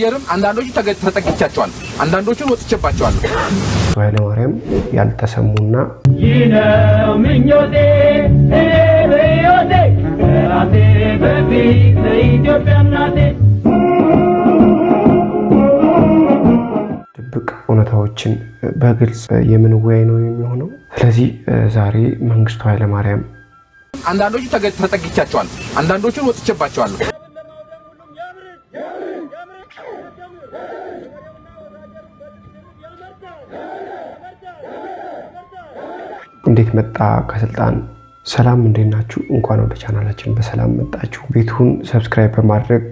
ለመቀየርም አንዳንዶቹ ተጠቅቻቸዋል አንዳንዶቹን ወጥቼባቸዋል ኃይለ ማርያም ያልተሰሙና ይነው ምኞቴ በዮቴ ራሴ በፊት ለኢትዮጵያ እናቴ ድብቅ እውነታዎችን በግልጽ የምንወያይ ነው የሚሆነው። ስለዚህ ዛሬ መንግስቱ ኃይለ ማርያም አንዳንዶቹ ተጠቅቻቸዋል አንዳንዶቹን ወጥቼባቸዋል እንዴት መጣ ከስልጣን ሰላም እንዴት ናችሁ እንኳን ወደ ቻናላችን በሰላም መጣችሁ ቤቱን ሰብስክራይብ በማድረግ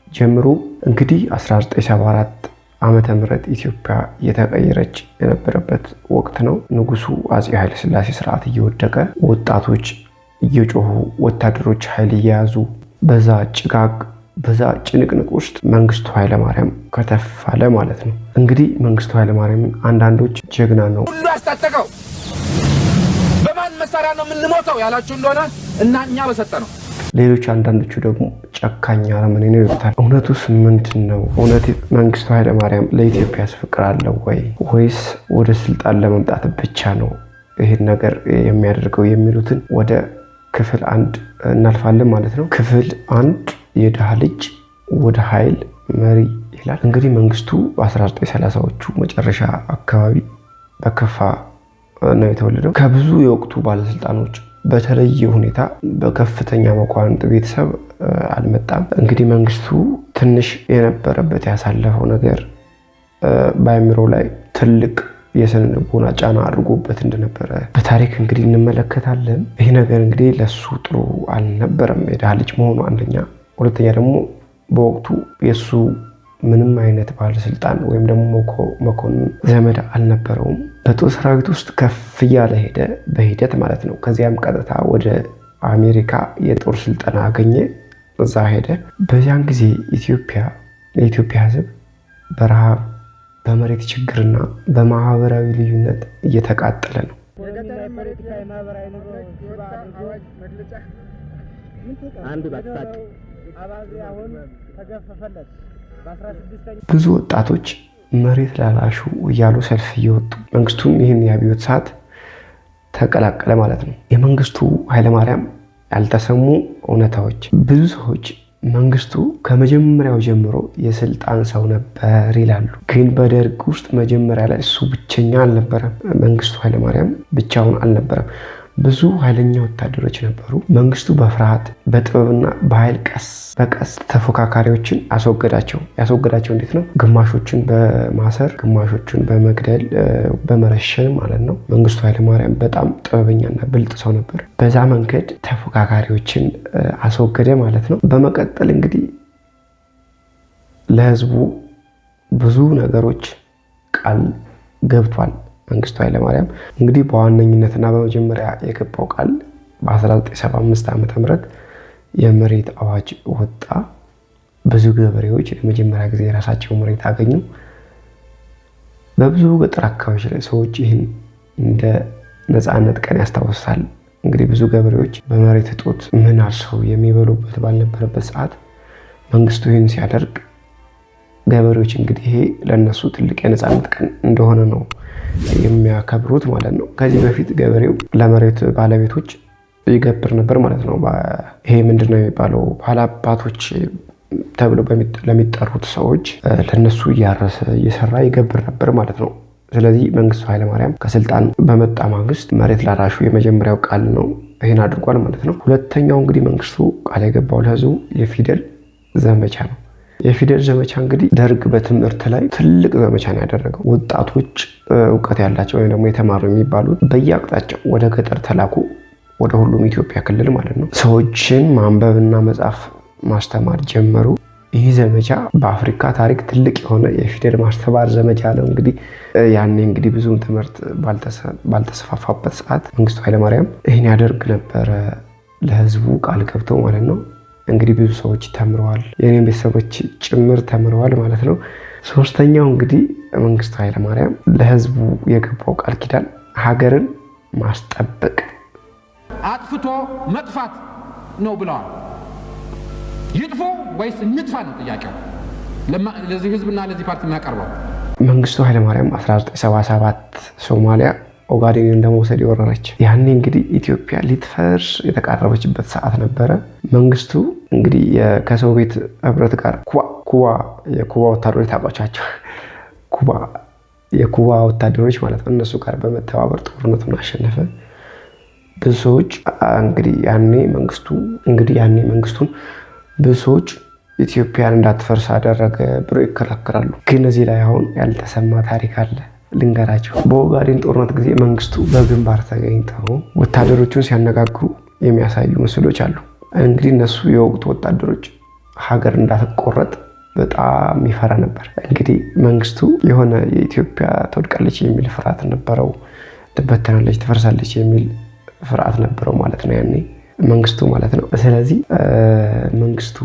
ጀምሩ እንግዲህ 1974 ዓመተ ምህረት ኢትዮጵያ የተቀየረች የነበረበት ወቅት ነው ንጉሱ አጼ ኃይለ ሥላሴ ስርዓት እየወደቀ ወጣቶች እየጮሁ ወታደሮች ኃይል እየያዙ በዛ ጭጋግ በዛ ጭንቅንቅ ውስጥ መንግስቱ ኃይለ ማርያም ከተፋለ ማለት ነው እንግዲህ መንግስቱ ኃይለ ማርያም አንዳንዶች ጀግና ነው ሁሉ አስታጠቀው በማን መሳሪያ ነው የምንሞተው ያላችሁ እንደሆነ እና እኛ በሰጠነው ሌሎች አንዳንዶቹ ደግሞ ጨካኝ አረመኔ ነው ይሉታል እውነቱስ ምንድነው እውነት መንግስቱ ኃይለ ማርያም ለኢትዮጵያ ፍቅር አለው ወይስ ወደ ስልጣን ለመምጣት ብቻ ነው ይሄን ነገር የሚያደርገው የሚሉትን ወደ ክፍል 1 እናልፋለን ማለት ነው ክፍል 1 የደሃ ልጅ ወደ ኃይል መሪ ይላል እንግዲህ መንግስቱ በ1930ዎቹ መጨረሻ አካባቢ በከፋ ነው የተወለደው ከብዙ የወቅቱ ባለስልጣኖች በተለየ ሁኔታ በከፍተኛ መኳንንት ቤተሰብ አልመጣም እንግዲህ መንግስቱ ትንሽ የነበረበት ያሳለፈው ነገር በአእምሮ ላይ ትልቅ የስነ ልቦና ጫና አድርጎበት እንደነበረ በታሪክ እንግዲህ እንመለከታለን ይሄ ነገር እንግዲህ ለሱ ጥሩ አልነበረም የደሃ ልጅ መሆኑ አንደኛ ሁለተኛ ደግሞ በወቅቱ የሱ ምንም አይነት ባለስልጣን ወይም ደግሞ መኮንን ዘመድ አልነበረውም በጦር ሰራዊት ውስጥ ከፍ ያለ ሄደ በሂደት ማለት ነው ከዚያም ቀጥታ ወደ አሜሪካ የጦር ስልጠና አገኘ እዛ ሄደ በዚያን ጊዜ የኢትዮጵያ ህዝብ በረሃብ በመሬት ችግርና በማህበራዊ ልዩነት እየተቃጠለ ነው ብዙ ወጣቶች መሬት ላላሹ እያሉ ሰልፍ እየወጡ መንግስቱም ይህን የአብዮት ሰዓት ተቀላቀለ ማለት ነው የመንግስቱ ኃይለ ማርያም ያልተሰሙ እውነታዎች ብዙ ሰዎች መንግስቱ ከመጀመሪያው ጀምሮ የስልጣን ሰው ነበር ይላሉ ግን በደርግ ውስጥ መጀመሪያ ላይ እሱ ብቸኛ አልነበረም መንግስቱ ኃይለ ማርያም ብቻውን አልነበረም ብዙ ኃይለኛ ወታደሮች ነበሩ መንግስቱ በፍርሃት በጥበብና በኃይል ቀስ በቀስ ተፎካካሪዎችን ያስወገዳቸው እንዴት ነው ግማሾችን በማሰር ግማሾችን በመግደል በመረሸን ማለት ነው መንግስቱ ኃይለ ማርያም በጣም ጥበበኛና ብልጥ ሰው ነበር በዛ መንገድ ተፎካካሪዎችን አስወገደ ማለት ነው በመቀጠል እንግዲህ ለህዝቡ ብዙ ነገሮች ቃል ገብቷል መንግስቱ ኃይለ ማርያም እንግዲህ በዋነኝነትና በመጀመሪያ የገባው ቃል በ1975 ዓመተ ምህረት የመሬት አዋጅ ወጣ ብዙ ገበሬዎች ለመጀመሪያ ጊዜ የራሳቸው መሬት አገኙ በብዙ ገጠር አካባቢዎች ላይ ሰዎች ይህን እንደ ነፃነት ቀን ያስታውሳል እንግዲህ ብዙ ገበሬዎች በመሬት እጦት ምን አርሰው የሚበሉበት ባልነበረበት ሰዓት መንግስቱ ይህን ሲያደርግ ገበሬዎች እንግዲህ ይሄ ለነሱ ትልቅ የነፃነት ቀን እንደሆነ ነው የሚያከብሩት ማለት ነው ከዚህ በፊት ገበሬው ለመሬት ባለቤቶች ይገብር ነበር ማለት ነው ይሄ ምንድነው የሚባለው ባላባቶች ተብሎ ለሚጠሩት ሰዎች ለነሱ ያረሰ እየሰራ ይገብር ነበር ማለት ነው ስለዚህ መንግስቱ ኃይለ ማርያም ከስልጣን በመጣ ማግስት መሬት ላራሹ የመጀመሪያው ቃል ነው ይሄን አድርጓል ማለት ነው ሁለተኛው እንግዲህ መንግስቱ ቃል የገባው ለህዝቡ የፊደል ዘመቻ ነው የፊደል ዘመቻ እንግዲህ ደርግ በትምህርት ላይ ትልቅ ዘመቻ ነው ያደረገው ወጣቶች ዕውቀት ያላቸው ወይ ደግሞ የተማሩ የሚባሉት በየአቅጣጫው ወደ ገጠር ተላኩ ወደ ሁሉም ኢትዮጵያ ክልል ማለት ነው ሰዎችን ማንበብና መጻፍ ማስተማር ጀመሩ ይህ ዘመቻ በአፍሪካ ታሪክ ትልቅ የሆነ የፊደል ማስተማር ዘመቻ ነው እንግዲህ ያኔ እንግዲህ ብዙ ትምህርት ባልተስፋፋበት ሰዓት መንግስቱ ኃይለ ማርያም ይሄን ያደርግ ነበር ለህዝቡ ቃል ገብቶ ማለት ነው እንግዲህ ብዙ ሰዎች ተምረዋል የኔም ቤተሰቦች ጭምር ተምረዋል ማለት ነው ሶስተኛው እንግዲህ መንግስቱ ኃይለ ማርያም ለህዝቡ የገባው ቃል ኪዳን ሀገርን ማስጠበቅ አጥፍቶ መጥፋት ነው ብለዋል ይጥፉ ወይስ እንጥፋ ነው ጥያቄው ለዚህ ህዝብና ለዚህ ፓርቲ የሚያቀርበው? መንግስቱ ኃይለማርያም 1977 ሶማሊያ ኦጋዴንን እንደመውሰድ የወረረች ያኔ እንግዲህ ኢትዮጵያ ሊትፈርስ የተቃረበችበት ሰዓት ነበረ። መንግስቱ እንግዲህ ከሶቪየት ህብረት ጋር የኩባ ወታደሮች ታውቋቸው የኩባ ወታደሮች ማለት ነው እነሱ ጋር በመተባበር ጦርነቱን አሸነፈ። ብዙ ሰዎች እንግዲህ ያኔ መንግስቱን ብዙ ሰዎች ኢትዮጵያን እንዳትፈርስ አደረገ ብለው ይከራከራሉ። ግን እዚህ ላይ አሁን ያልተሰማ ታሪክ አለ ልንገራቸው። በኦጋዴን ጦርነት ጊዜ መንግስቱ በግንባር ተገኝተው ወታደሮቹን ሲያነጋግሩ የሚያሳዩ ምስሎች አሉ። እንግዲህ እነሱ የወቅቱ ወታደሮች ሀገር እንዳትቆረጥ በጣም ይፈራ ነበር። እንግዲህ መንግስቱ የሆነ የኢትዮጵያ ትወድቃለች የሚል ፍርሃት ነበረው፣ ትበተናለች፣ ትፈርሳለች የሚል ፍርሃት ነበረው ማለት ነው ያኔ መንግስቱ ማለት ነው። ስለዚህ መንግስቱ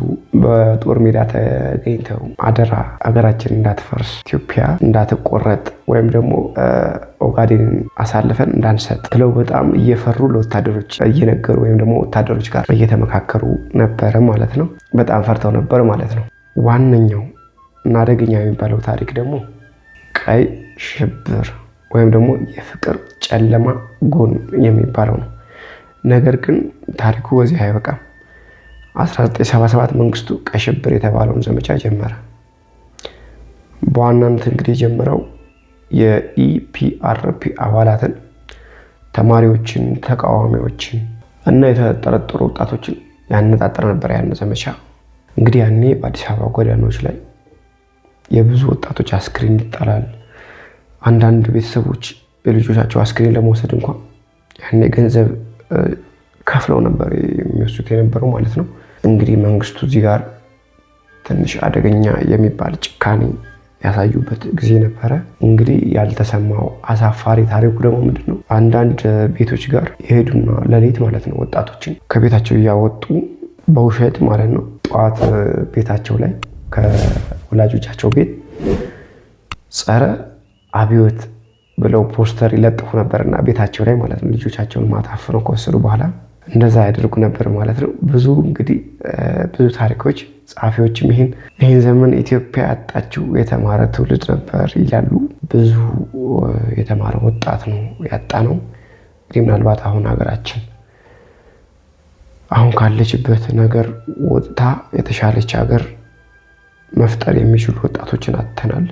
በጦር ሜዳ ተገኝተው አደራ ሀገራችን እንዳትፈርስ፣ ኢትዮጵያ እንዳትቆረጥ ወይም ደግሞ ኦጋዴንን አሳልፈን እንዳንሰጥ ብለው በጣም እየፈሩ ለወታደሮች እየነገሩ ወይም ደግሞ ወታደሮች ጋር እየተመካከሩ ነበረ ማለት ነው። በጣም ፈርተው ነበር ማለት ነው። ዋነኛው እና አደገኛ የሚባለው ታሪክ ደግሞ ቀይ ሽብር ወይም ደግሞ የፍቅር ጨለማ ጎን የሚባለው ነው። ነገር ግን ታሪኩ በዚህ አይበቃም። 1977 መንግስቱ ቀይ ሽብር የተባለውን ዘመቻ ጀመረ። በዋናነት እንግዲህ የጀመረው የኢፒአርፒ አባላትን፣ ተማሪዎችን፣ ተቃዋሚዎችን እና የተጠረጠሩ ወጣቶችን ያነጣጠረ ነበር ያን ዘመቻ። እንግዲህ ያኔ በአዲስ አበባ ጎዳናዎች ላይ የብዙ ወጣቶች አስክሬን ይጣላል። አንዳንድ ቤተሰቦች የልጆቻቸው አስክሬን ለመውሰድ እንኳን ያኔ ገንዘብ ከፍለው ነበር የሚወስዱት የነበረው ማለት ነው። እንግዲህ መንግስቱ እዚህ ጋር ትንሽ አደገኛ የሚባል ጭካኔ ያሳዩበት ጊዜ ነበረ። እንግዲህ ያልተሰማው አሳፋሪ ታሪኩ ደግሞ ምንድነው? አንዳንድ ቤቶች ጋር የሄዱና ሌሊት ማለት ነው ወጣቶችን ከቤታቸው እያወጡ በውሸት ማለት ነው ጠዋት ቤታቸው ላይ ከወላጆቻቸው ቤት ጸረ አብዮት ብለው ፖስተር ይለጥፉ ነበርና ቤታቸው ላይ ማለት ነው ልጆቻቸውን ማታፈነው ከወሰዱ በኋላ እንደዛ ያደርጉ ነበር ማለት ነው። ብዙ እንግዲህ ብዙ ታሪኮች ጸሐፊዎችም ይህን ዘመን ኢትዮጵያ ያጣችው የተማረ ትውልድ ነበር ይላሉ። ብዙ የተማረ ወጣት ነው ያጣ ነው። እንግዲህ ምናልባት አሁን ሀገራችን አሁን ካለችበት ነገር ወጥታ የተሻለች ሀገር መፍጠር የሚችሉ ወጣቶችን አጥተናል።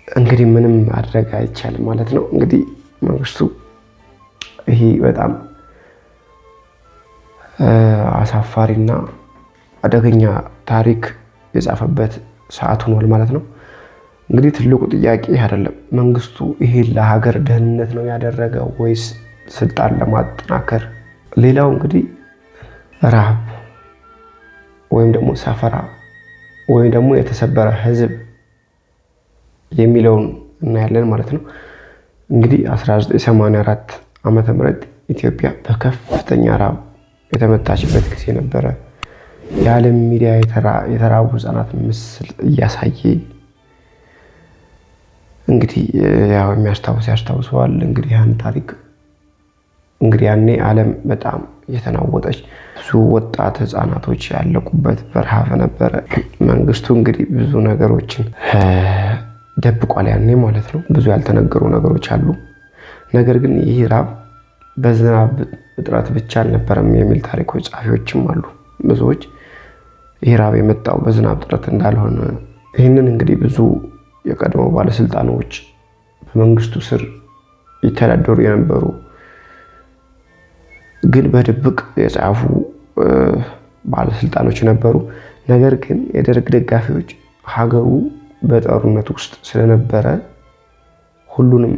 እንግዲህ ምንም ማድረግ አይቻልም ማለት ነው። እንግዲህ መንግስቱ ይሄ በጣም አሳፋሪና አደገኛ ታሪክ የጻፈበት ሰዓት ሆኗል ማለት ነው። እንግዲህ ትልቁ ጥያቄ አይደለም መንግስቱ ይሄን ለሀገር ደህንነት ነው ያደረገው ወይስ ስልጣን ለማጠናከር? ሌላው እንግዲህ ረሃብ ወይም ደግሞ ሰፈራ ወይም ደግሞ የተሰበረ ህዝብ የሚለውን እናያለን ማለት ነው። እንግዲህ 1984 ዓመተ ምህረት ኢትዮጵያ በከፍተኛ ረሃብ የተመታችበት ጊዜ ነበረ። የዓለም ሚዲያ የተራቡ ህጻናትን ምስል እያሳየ እንግዲህ ያው የሚያስታውስ ያስታውሰዋል። እንግዲህ ያን ታሪክ እንግዲህ ያኔ ዓለም በጣም የተናወጠች ብዙ ወጣት ህጻናቶች ያለቁበት በረሃብ ነበረ። መንግስቱ እንግዲህ ብዙ ነገሮችን ደብቋል ያኔ ማለት ነው። ብዙ ያልተነገሩ ነገሮች አሉ። ነገር ግን ይህ ረሃብ በዝናብ እጥረት ብቻ አልነበረም የሚል ታሪኮች ጸሐፊዎችም አሉ ብዙዎች። ይህ ረሃብ የመጣው በዝናብ እጥረት እንዳልሆነ ይህንን እንግዲህ ብዙ የቀድሞ ባለስልጣኖች በመንግስቱ ስር ይተዳደሩ የነበሩ ግን በድብቅ የጻፉ ባለስልጣኖች ነበሩ። ነገር ግን የደርግ ደጋፊዎች ሀገሩ በጦርነት ውስጥ ስለነበረ ሁሉንም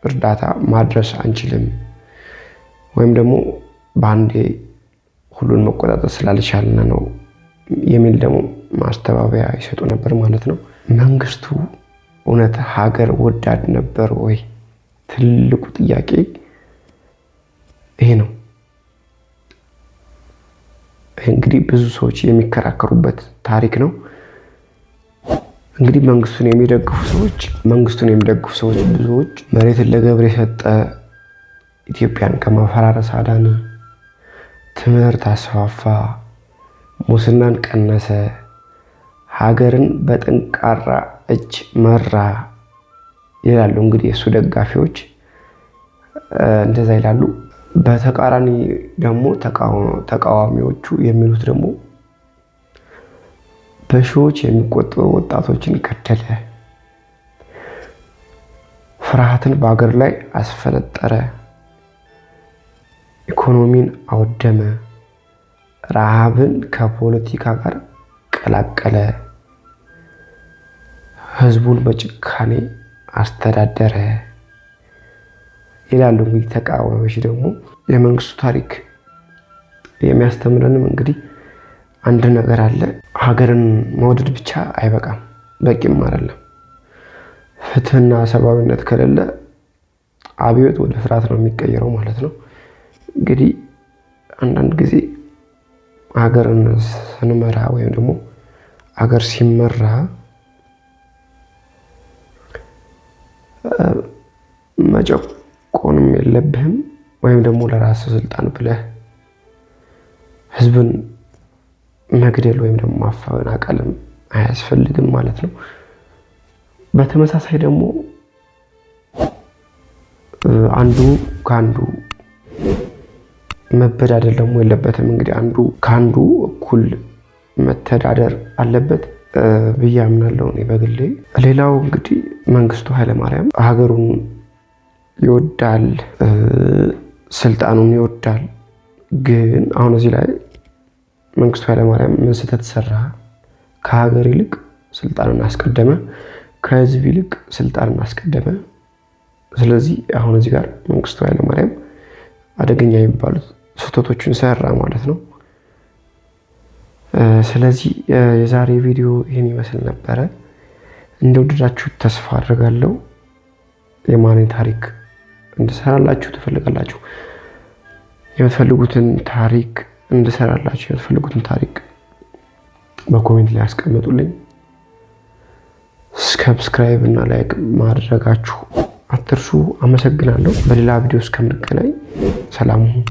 እርዳታ ማድረስ አንችልም ወይም ደግሞ በአንዴ ሁሉን መቆጣጠር ስላልቻልን ነው የሚል ደግሞ ማስተባበያ ይሰጡ ነበር ማለት ነው። መንግስቱ እውነት ሀገር ወዳድ ነበር ወይ? ትልቁ ጥያቄ ይሄ ነው። እንግዲህ ብዙ ሰዎች የሚከራከሩበት ታሪክ ነው። እንግዲህ መንግስቱን የሚደግፉ ሰዎች ብዙዎች መሬትን ለገብር የሰጠ ኢትዮጵያን ከማፈራረስ አዳነ፣ ትምህርት አስፋፋ፣ ሙስናን ቀነሰ፣ ሀገርን በጠንካራ እጅ መራ ይላሉ። እንግዲህ የእሱ ደጋፊዎች እንደዛ ይላሉ። በተቃራኒ ደግሞ ተቃዋሚዎቹ የሚሉት ደግሞ በሺዎች የሚቆጠሩ ወጣቶችን ገደለ፣ ፍርሃትን በሀገር ላይ አስፈነጠረ፣ ኢኮኖሚን አወደመ፣ ረሃብን ከፖለቲካ ጋር ቀላቀለ፣ ህዝቡን በጭካኔ አስተዳደረ ይላሉ። እንግዲህ ተቃዋሚዎች ደግሞ የመንግስቱ ታሪክ የሚያስተምረንም እንግዲህ አንድ ነገር አለ። ሀገርን መውደድ ብቻ አይበቃም፣ በቂም አይደለም። ፍትህና ሰብአዊነት ከሌለ አብዮት ወደ ፍርሃት ነው የሚቀየረው ማለት ነው። እንግዲህ አንዳንድ ጊዜ ሀገርን ስንመራ ወይም ደግሞ ሀገር ሲመራ መጨቆንም የለብህም ወይም ደግሞ ለራስ ስልጣን ብለህ ህዝብን መግደል ወይም ደግሞ ማፈናቀልም አያስፈልግም ማለት ነው። በተመሳሳይ ደግሞ አንዱ ከአንዱ መበዳደር ደግሞ የለበትም። እንግዲህ አንዱ ከአንዱ እኩል መተዳደር አለበት ብዬ አምናለሁ እኔ በግሌ። ሌላው እንግዲህ መንግስቱ ኃይለማርያም ሀገሩን ይወዳል፣ ስልጣኑን ይወዳል። ግን አሁን እዚህ ላይ መንግስቱ ኃይለማርያም ምን ስህተት ሰራ? ከሀገር ይልቅ ስልጣንን አስቀደመ፣ ከህዝብ ይልቅ ስልጣንን አስቀደመ። ስለዚህ አሁን እዚህ ጋር መንግስቱ ኃይለማርያም አደገኛ የሚባሉት ስህተቶችን ሰራ ማለት ነው። ስለዚህ የዛሬ ቪዲዮ ይህን ይመስል ነበረ። እንደወደዳችሁ ተስፋ አድርጋለሁ። የማንን ታሪክ እንድሰራላችሁ ትፈልጋላችሁ? የምትፈልጉትን ታሪክ እንድሰራላችሁ የምትፈልጉትን ታሪክ በኮሜንት ላይ አስቀምጡልኝ። ሰብስክራይብ እና ላይክ ማድረጋችሁ አትርሱ። አመሰግናለሁ። በሌላ ቪዲዮ እስከምንገናኝ ሰላም ሁኑ።